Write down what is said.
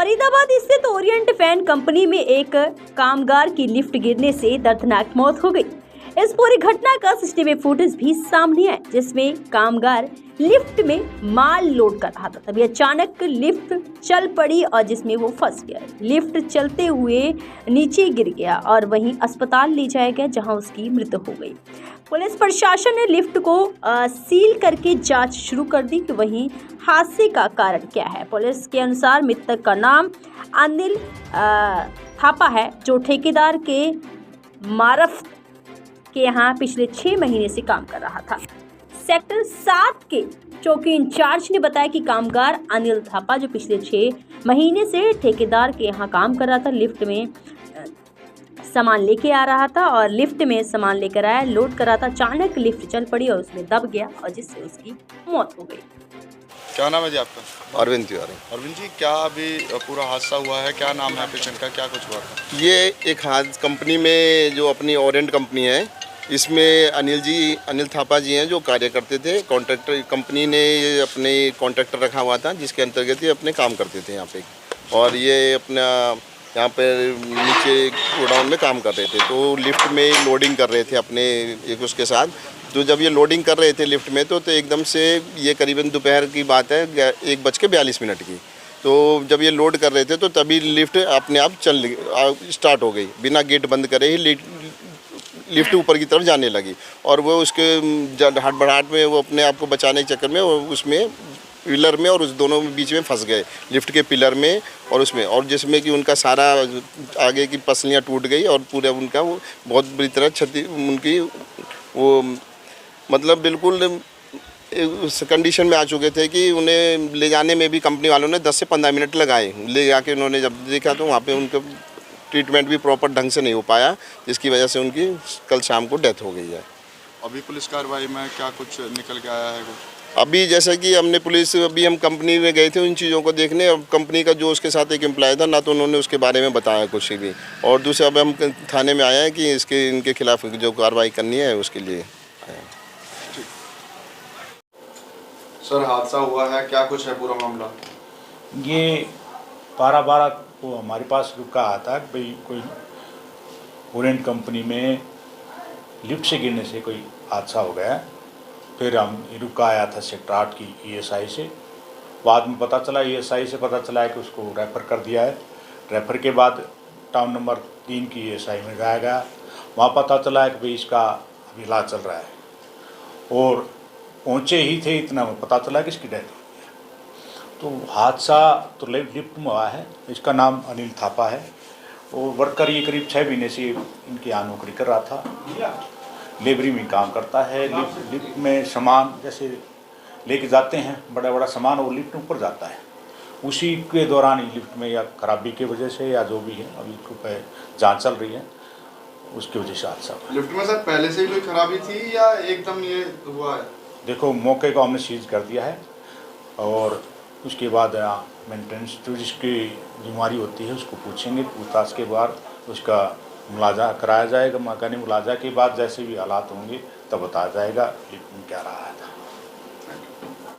फरीदाबाद स्थित Orient fan company में एक कामगार की लिफ्ट गिरने से दर्दनाक मौत हो गई। इस पूरी घटना का सीसीटीवी फुटेज भी सामने आया, जिसमें कामगार लिफ्ट में माल लोड कर रहा था। तभी अचानक लिफ्ट चल पड़ी और जिसमें वो फंस गया। लिफ्ट चलते हुए नीचे गिर गया और वहीं अस्पताल ले जाया गया, जहां उसकी मृत्यु हो गई। पुलिस प्रशासन ने लिफ्ट को सील करके जांच शुरू कर दी कि वहीं हादसे का कारण क्या है। पुलिस के अनुसार मृतक का नाम अनिल थापा है, जो ठेकेदार के मारफ के यहाँ पिछले 6 महीने से काम कर रहा था। सेक्टर 7 के चौकी इंचार्ज ने बताया कि कामगार अनिल थापा, जो पिछले 6 महीने से ठेकेदार के यहाँ काम कर रहा था, लिफ्ट में सामान लेके आ रहा था और लिफ्ट में सामान लेकर आया, लोड कर रहा था। अचानक लिफ्ट चल पड़ी और उसमें दब गया और जिससे उसकी मौत हो गई। क्या नाम है जी आपका? अरविंद तिवारी। अरविंद जी, क्या अभी पूरा हादसा हुआ है? क्या नाम है पेशेंट का? क्या कुछ हुआ था? ये एक हाथ कंपनी में जो अपनी ओरिएंट कंपनी है, इसमें अनिल थापा जी हैं, जो कार्य करते थे। कॉन्ट्रैक्टर कंपनी ने ये अपने कॉन्ट्रैक्टर रखा हुआ था, जिसके अंतर्गत ये अपने काम करते थे यहाँ पे। और ये अपना यहाँ पे नीचे गोडाउन में काम कर रहे थे, तो लिफ्ट में लोडिंग कर रहे थे अपने एक उसके साथ। तो जब ये लोडिंग कर रहे थे लिफ्ट में, तो एकदम से ये करीबन दोपहर की बात है, 1:42 की। तो जब ये लोड कर रहे थे, तो तभी लिफ्ट अपने आप स्टार्ट हो गई, बिना गेट बंद करे ही लिफ्ट ऊपर की तरफ जाने लगी। और वो उसके हड़बड़ाहट में वो अपने आप को बचाने के चक्कर में वो उसमें पिलर में और उस दोनों में बीच में फंस गए, लिफ्ट के पिलर में और उसमें, और जिसमें कि उनका सारा आगे की पसलियाँ टूट गई और पूरा उनका वो बहुत बुरी तरह क्षति उनकी वो मतलब बिल्कुल उस कंडीशन में आ चुके थे कि उन्हें ले जाने में भी कंपनी वालों ने 10 से 15 मिनट लगाए। ले जाके उन्होंने जब देखा तो वहाँ पे उनका ट्रीटमेंट भी प्रॉपर ढंग से नहीं हो पाया, जिसकी वजह से उनकी कल शाम को डेथ हो गई है। अभी पुलिस कार्रवाई में क्या कुछ निकल के आया है? अभी जैसा कि हमने अभी हम कंपनी में गए थे उन चीज़ों को देखने। अब कंपनी का जो उसके साथ एक एम्प्लॉय था ना, तो उन्होंने उसके बारे में बताया कुछ भी। और दूसरा अब हम थाने में आए हैं कि इनके खिलाफ जो कार्रवाई करनी है उसके लिए आए हैं। सर, हादसा हुआ है, क्या कुछ है पूरा मामला? ये 12 को हमारे पास रुका आता है, भाई कोई ओरिएंट कंपनी में लिफ्ट से गिरने से कोई हादसा हो गया है। फिर हम रुका आया था सेक्टर 8 की ईएसआई से। बाद में पता चला, ईएसआई से पता चला है कि उसको रेफ़र कर दिया है। रेफ़र के बाद टाउन नंबर 3 की ईएसआई में जाया गया। वहाँ पता चला है कि भाई इसका अभी इलाज चल रहा है। और पहुँचे ही थे इतना में पता चला कि इसकी डेथ हो गई है। तो हादसा तो लिफ्ट में हुआ है। इसका नाम अनिल थापा है और वर्कर ये करीब 6 महीने से इनके यहाँ नौकरी कर रहा था। लेबरी में काम करता है। लिफ्ट में सामान जैसे लेके जाते हैं, बड़ा बड़ा सामान, वो लिफ्ट ऊपर जाता है। उसी के दौरान ही लिफ्ट में या खराबी की वजह से या जो भी है, अभी उसको जांच चल रही है, उसकी वजह से हादसा हुआ। लिफ्ट में सर पहले से ही कोई खराबी थी या एकदम ये हुआ है? देखो, मौके को हमने सीज कर दिया है और उसके बाद मेंटेनेंस जो जिसकी बीमारी होती है उसको पूछेंगे। पूछताछ के बाद उसका मुलाजा कराया जाएगा। मकानी मुलाजा के बाद जैसे भी हालात होंगे तब बताया जाएगा लिफ्ट में क्या रहा था।